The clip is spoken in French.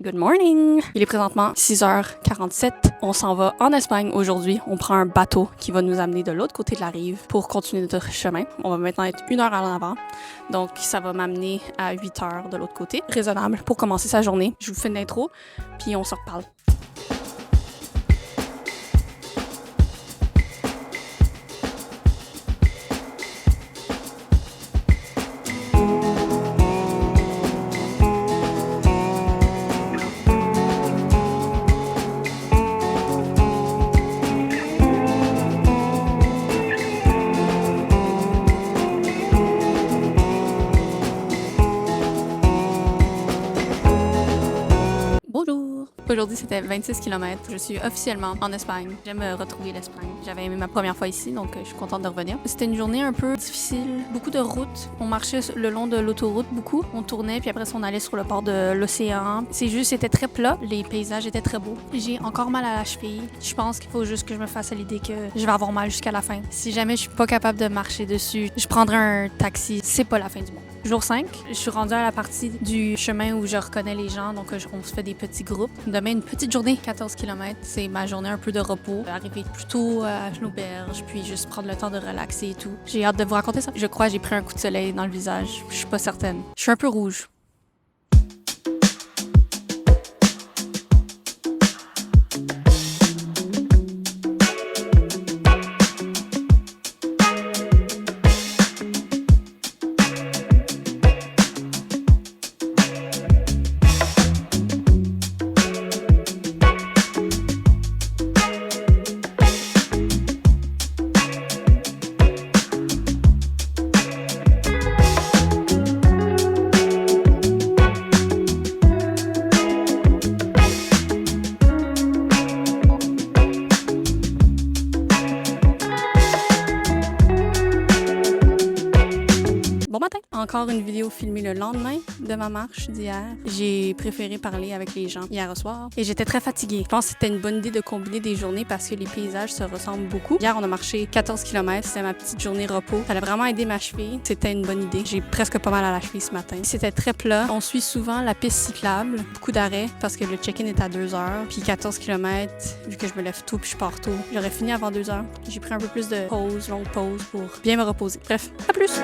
Good morning! Il est présentement 6h47. On s'en va en Espagne aujourd'hui. On prend un bateau qui va nous amener de l'autre côté de la rive pour continuer notre chemin. On va maintenant être 1 heure à l'avant. Donc, ça va m'amener à 8 heures de l'autre côté. Raisonnable pour commencer sa journée. Je vous fais une intro, puis on se reparle. Bonjour! Aujourd'hui, c'était 26 km. Je suis officiellement en Espagne. J'aime retrouver l'Espagne. J'avais aimé ma première fois ici, donc je suis contente de revenir. C'était une journée un peu difficile. Beaucoup de routes. On marchait le long de l'autoroute beaucoup. On tournait, puis après, on allait sur le port de l'océan. C'est juste, c'était très plat. Les paysages étaient très beaux. J'ai encore mal à la cheville. Je pense qu'il faut juste que je me fasse à l'idée que je vais avoir mal jusqu'à la fin. Si jamais je suis pas capable de marcher dessus, je prendrai un taxi. C'est pas la fin du monde. Jour 5, je suis rendue à la partie du chemin où je reconnais les gens, donc on se fait des petits groupes. Demain, une petite journée, 14 km, c'est ma journée un peu de repos. Arriver plus tôt à l'auberge, puis juste prendre le temps de relaxer et tout. J'ai hâte de vous raconter ça. Je crois que j'ai pris un coup de soleil dans le visage. Je suis pas certaine. Je suis un peu rouge. Bon matin! Encore une vidéo filmée le lendemain de ma marche d'hier. J'ai préféré parler avec les gens hier soir et j'étais très fatiguée. Je pense que c'était une bonne idée de combiner des journées parce que les paysages se ressemblent beaucoup. Hier, on a marché 14 km. C'était ma petite journée repos. Ça a vraiment aidé ma cheville. C'était une bonne idée. J'ai presque pas mal à la cheville ce matin. C'était très plat. On suit souvent la piste cyclable. Beaucoup d'arrêts parce que le check-in est à 2 heures. Puis 14 km, vu que je me lève tôt puis je pars tôt, j'aurais fini avant 2 heures. J'ai pris un peu plus de pause, longue pause pour bien me reposer. Bref, à plus!